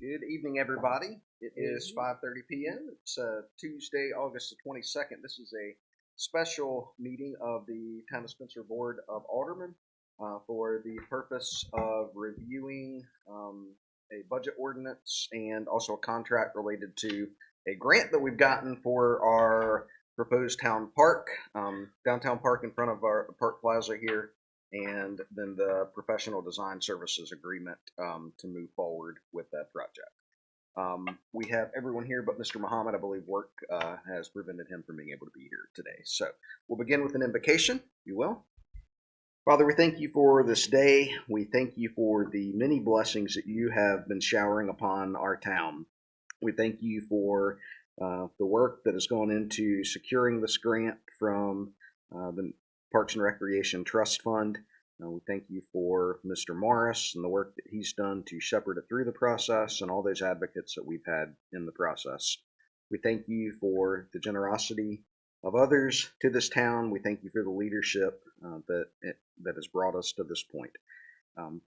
Good evening, everybody. It is 5:30 p.m. It's Tuesday, August the 22nd. This is a special meeting of the Town of Spencer Board of Aldermen for the purpose of reviewing a budget ordinance and also a contract related to a grant that we've gotten for our proposed town park, downtown park in front of our Park Plaza here, and then the professional design services agreement to move forward with that project. We have everyone here but Mr. Muhammad. I believe work has prevented him from being able to be here today. So we'll begin with an invocation, if you will. Father, we thank you for this day. We thank you for the many blessings that you have been showering upon our town. We thank you for the work that has gone into securing this grant from the Parks and Recreation Trust Fund. We thank you for Mr. Morris and the work that he's done to shepherd it through the process and all those advocates that we've had in the process. We thank you for the generosity of others to this town. We thank you for the leadership that has brought us to this point.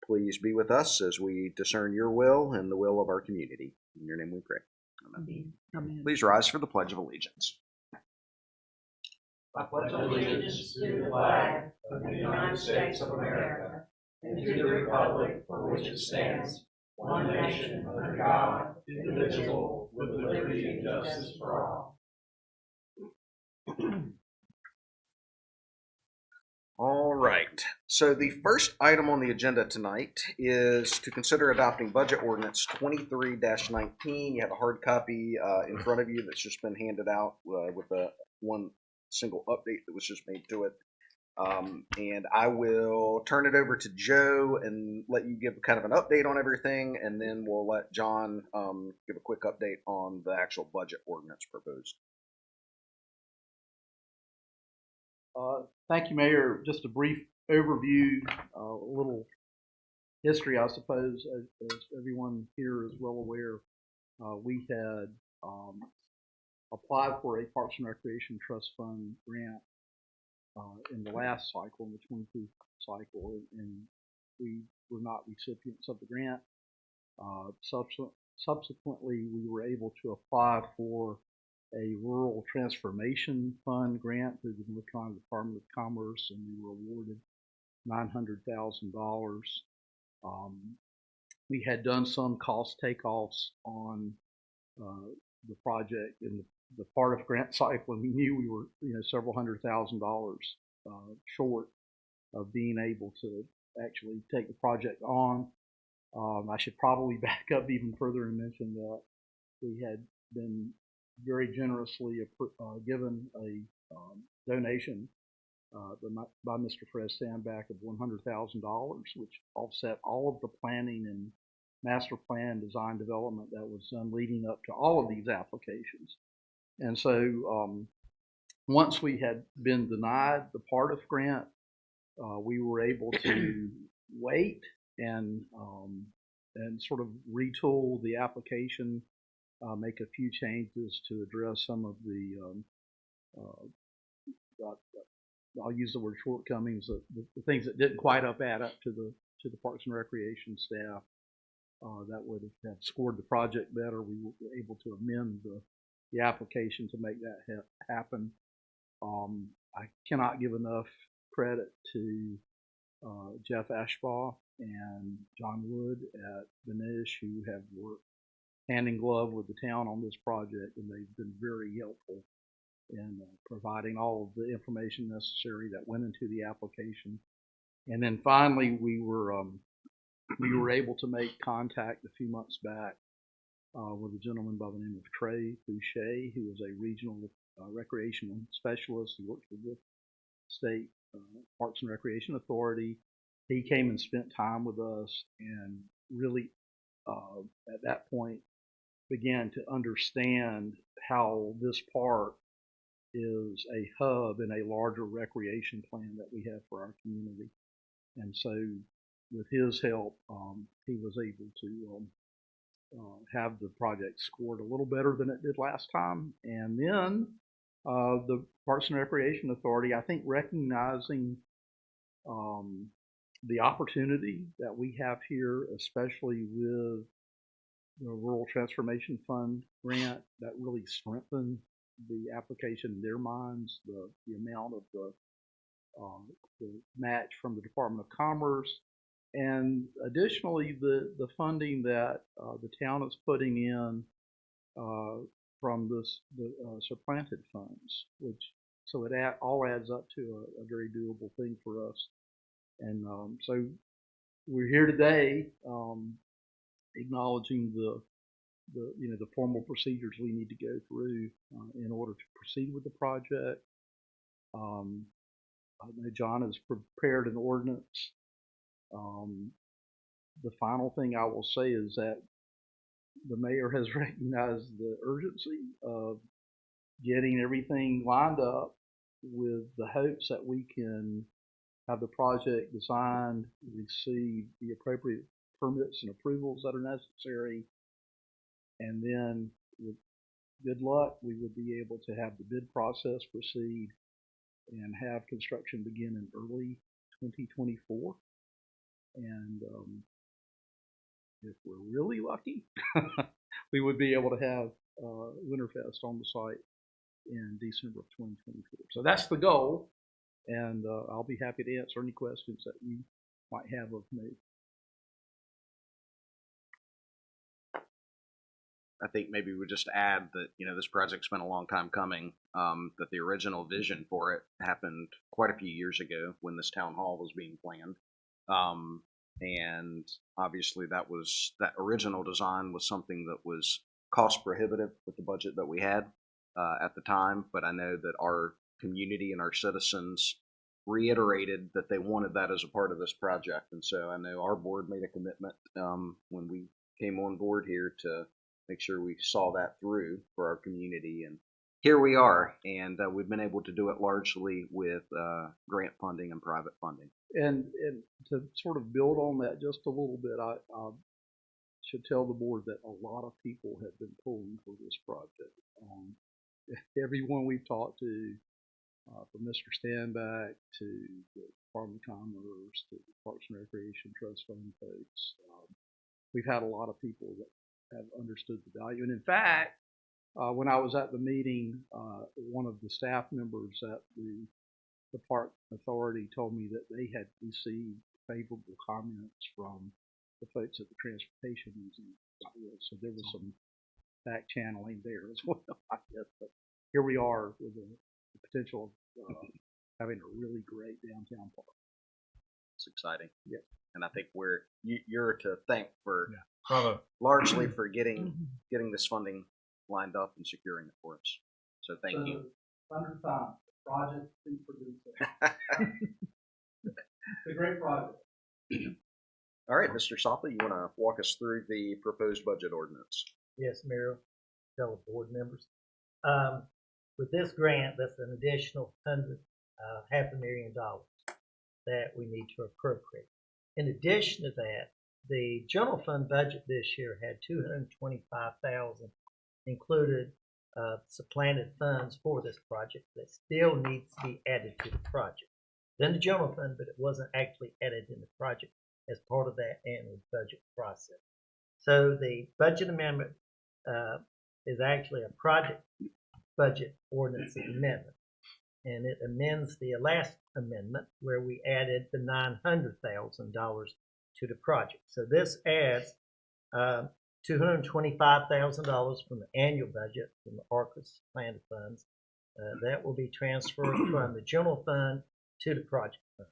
Please be with us as we discern your will and the will of our community. In your name we pray. Amen. Amen. Please rise for the Pledge of Allegiance. I pledge allegiance to the flag of the United States of America and to the republic for which it stands, one nation under God, indivisible, with liberty and justice for all. All right. So the first item on the agenda tonight is to consider adopting Budget Ordinance 23-19. You have a hard copy in front of you that's just been handed out with one single update that was just made to it. And I will turn it over to Joe and let you give kind of an update on everything, and then we'll let John give a quick update on the actual budget ordinance proposed. Thank you, Mayor. Just a brief overview, a little history, I suppose, as everyone here is well aware. We had applied for a Parks and Recreation Trust Fund grant in the last cycle, in the 22 cycle, and we were not recipients of the grant. Subsequently, we were able to apply for a Rural Transformation Fund grant through the North Carolina Department of Commerce, and we were awarded $900,000. We had done some cost takeoffs on the project in the part of grant cycle, and we knew we were several $100,000 short of being able to actually take the project on. I should probably back up even further and mention that we had been very generously given a donation by Mr. Fred Sandback of $100,000, which offset all of the planning and master plan design development that was done leading up to all of these applications. And so once we had been denied the part of grant, we were able to wait and sort of retool the application, make a few changes to address some of the, I'll use the word shortcomings, the things that didn't quite add up to the Parks and Recreation staff that would have scored the project better. We were able to amend the application to make that happen. I cannot give enough credit to Jeff Ashbaugh and John Wood at Benish, who have worked hand in glove with the town on this project, and they've been very helpful in providing all of the information necessary that went into the application. And then finally, we were able to make contact a few months back with a gentleman by the name of Trey Boucher, who is a regional recreational specialist. He works for the state Parks and Recreation Authority. He came and spent time with us and really at that point began to understand how this park is a hub in a larger recreation plan that we have for our community. And so with his help, he was able to have the project scored a little better than it did last time. And then the Parks and Recreation Authority, I think, recognizing the opportunity that we have here, especially with Rural Transformation Fund grant that really strengthened the application in their minds, the amount of the match from the Department of Commerce, and additionally the funding that the town is putting in from the supplanted funds, which so it all adds up to a very doable thing for us. And so we're here today acknowledging the formal procedures we need to go through in order to proceed with the project. I know John has prepared an ordinance. The final thing I will say is that the mayor has recognized the urgency of getting everything lined up with the hopes that we can have the project designed, receive the appropriate permits and approvals that are necessary, and then with good luck we would be able to have the bid process proceed and have construction begin in early 2024. And if we're really lucky, we would be able to have Winterfest on the site in December of 2024. So that's the goal, and I'll be happy to answer any questions that you might have of me. I think maybe we just add that, this project's been a long time coming, that the original vision for it happened quite a few years ago when this town hall was being planned. And obviously that original design was something that was cost prohibitive with the budget that we had at the time. But I know that our community and our citizens reiterated that they wanted that as a part of this project. And so I know our board made a commitment when we came on board here to make sure we saw that through for our community. And here we are, and we've been able to do it largely with grant funding and private funding. And to sort of build on that just a little bit, I should tell the board that a lot of people have been pulling for this project. Everyone we've talked to, from Mr. Standback to the Department of Commerce to the Parks and Recreation Trust Fund folks, we've had a lot of people that have understood the value. And in fact, when I was at the meeting, one of the staff members at the Park Authority told me that they had received favorable comments from the folks at the Transportation Museum. So there was some back channeling there as well, I guess. But here we are with the potential of having a really great downtown park. It's exciting. Yeah. And I think you're to thank for Bravo. largely for getting this funding lined up and securing it for us. So thank you. 100 times. Project to produce. It's a great project. All right, Mr. Sopley, you want to walk us through the proposed budget ordinance? Yes, Mayor, fellow board members. With this grant, that's an additional $500,000 that we need to appropriate. In addition to that, the general fund budget this year had $225,000 included supplanted funds for this project that still needs to be added to the project. Then the general fund, but it wasn't actually added in the project as part of that annual budget process. So the budget amendment is actually a project budget ordinance amendment, and it amends the last amendment where we added the $900,000 to the project. So this adds $225,000 from the annual budget from the ARCA's planned funds. That will be transferred from the general fund to the project fund,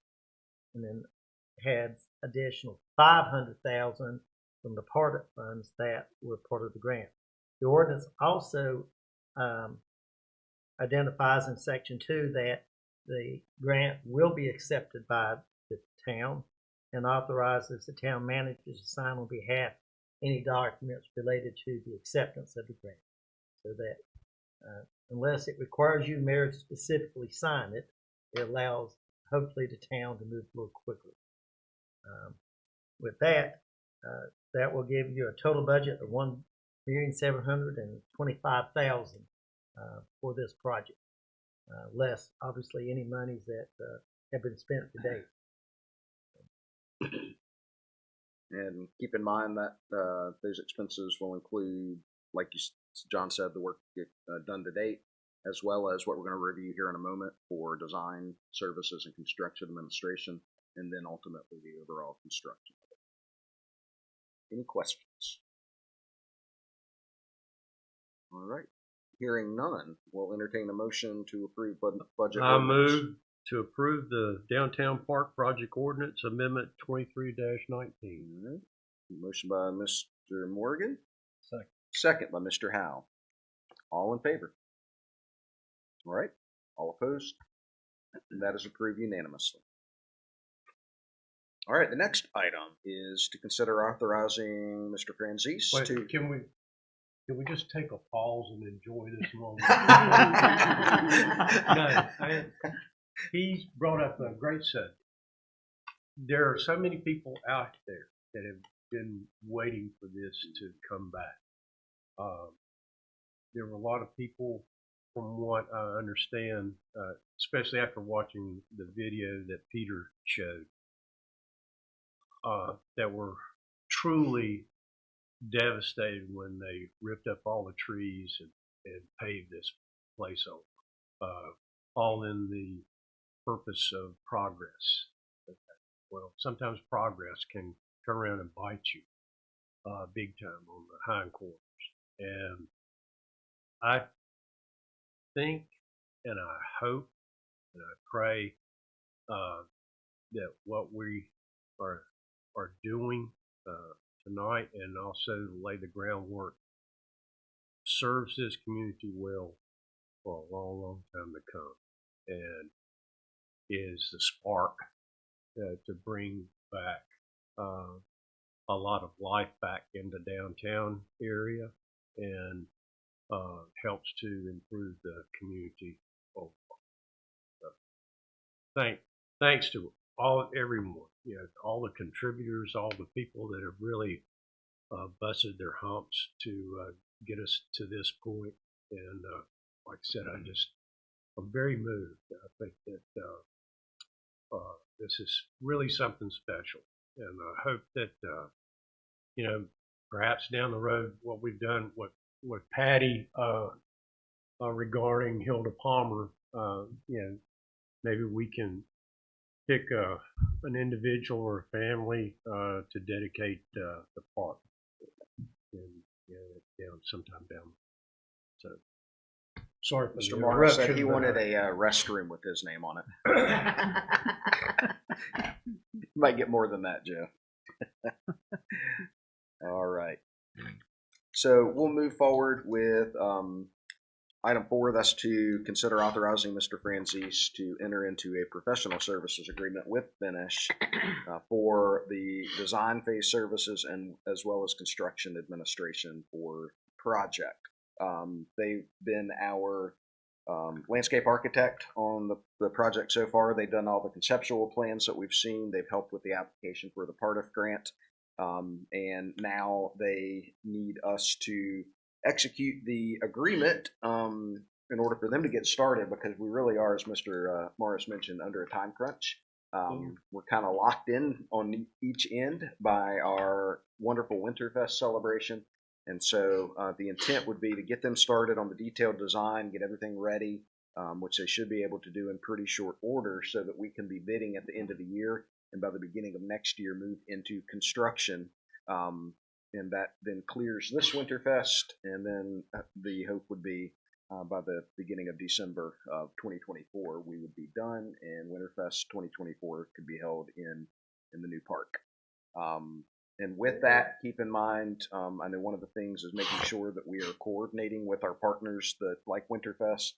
and then adds additional $500,000 from the part funds that were part of the grant. The ordinance also identifies in section 2 that the grant will be accepted by the town and authorizes the town manager to sign on behalf any documents related to the acceptance of the grant, so that unless it requires you, Mayor, to specifically sign it, it allows hopefully the town to move a little quickly. With that, that will give you a total budget of $1,725,000 for this project, less obviously any monies that have been spent to date. And keep in mind that those expenses will include, like John said, the work done to date, as well as what we're going to review here in a moment for design services and construction administration, and then ultimately the overall construction. Any questions? All right. Hearing none, we'll entertain a motion to approve budget. I move to approve the Downtown Park Project Ordinance Amendment 23-19. Motion by Mr. Morgan. Second. Second by Mr. Howe. All in favor? All right. All opposed? And that is approved unanimously. All right. The next item is to consider authorizing Mr. Franzese Wait, to. can we just take a pause and enjoy this moment? No, he's brought up a great subject. There are so many people out there that have been waiting for this to come back. There were a lot of people, from what I understand, especially after watching the video that Peter showed, that were truly devastated when they ripped up all the trees and paved this place over, all in the purpose of progress. Well, sometimes progress can turn around and bite you big time on the hindquarters. And I think and I hope and I pray that what we are doing tonight and also lay the groundwork serves this community well for a long, long time to come, and is the spark to bring back a lot of life back in the downtown area, and helps to improve the community overall. Thanks to everyone, all the contributors, all the people that have really busted their humps to get us to this point. And like I said, I'm very moved. I think that this is really something special, and I hope that perhaps down the road, what we've done with Patty regarding Hilda Palmer, maybe we can pick an individual or a family to dedicate the park, and sometime down. So sorry for Mr. Morris said he wanted a restroom with his name on it. You might get more than that, Joe. All right. So we'll move forward with item 4. That's to consider authorizing Mr. Franzese to enter into a professional services agreement with Finish for the design phase services and as well as construction administration for project. They've been our landscape architect on the project so far. They've done all the conceptual plans that we've seen. They've helped with the application for the PARTIF grant. And now they need us to execute the agreement in order for them to get started, because we really are, as Mr. Morris mentioned, under a time crunch. We're kind of locked in on each end by our wonderful Winterfest celebration. And so the intent would be to get them started on the detailed design, get everything ready, which they should be able to do in pretty short order, so that we can be bidding at the end of the year, and by the beginning of next year move into construction. And that then clears this Winterfest, and then the hope would be by the beginning of December of 2024 we would be done, and Winterfest 2024 could be held in the new park. And with that, keep in mind, I know one of the things is making sure that we are coordinating with our partners that like Winterfest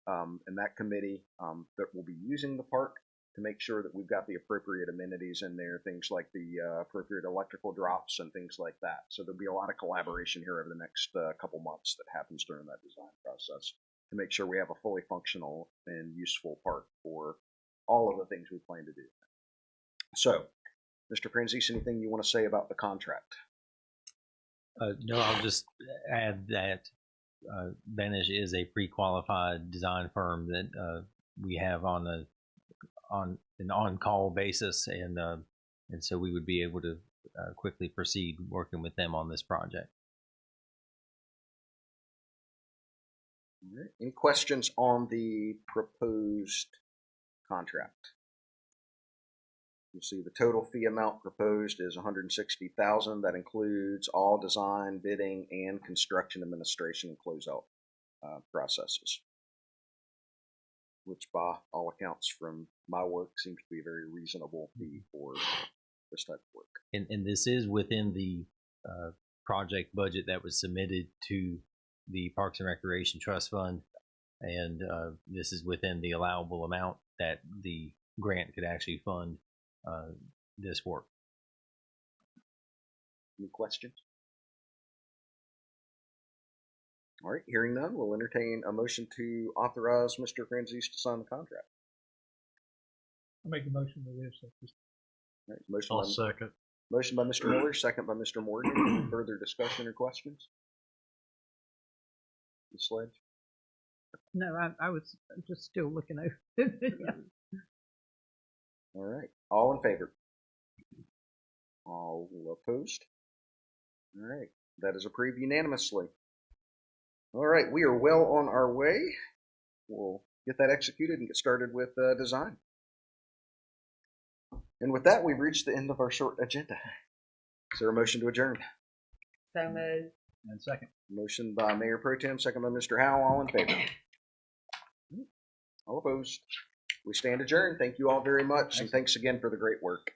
and that committee that will be using the park, to make sure that we've got the appropriate amenities in there, things like the appropriate electrical drops and things like that. So there'll be a lot of collaboration here over the next couple months that happens during that design process to make sure we have a fully functional and useful park for all of the things we plan to do. So, Mr. Franzese, anything you want to say about the contract? No, I'll just add that Banish is a pre-qualified design firm that we have on an on-call basis, and so we would be able to quickly proceed working with them on this project. All right. Any questions on the proposed contract? You see the total fee amount proposed is $160,000. That includes all design, bidding, and construction administration and closeout processes, which by all accounts from my work seems to be a very reasonable fee for this type of work. And this is within the project budget that was submitted to the Parks and Recreation Trust Fund, and this is within the allowable amount that the grant could actually fund this work. Any questions? All right, hearing none, we'll entertain a motion to authorize Mr. Franzese to sign the contract. I'll make a motion to this. All right, motion second. Motion by Mr. Miller, second by Mr. Morgan. Any further discussion or questions? Ms. Sledge? No, I was just still looking over. Yeah. All right. All in favor? All opposed? All right. That is approved unanimously. All right. We are well on our way. We'll get that executed and get started with design. And with that, we've reached the end of our short agenda. Is there a motion to adjourn? So moved. And second. Motion by Mayor Pro Tem, second by Mr. Howell. All in favor? All opposed? We stand adjourned. Thank you all very much, and thanks again for the great work.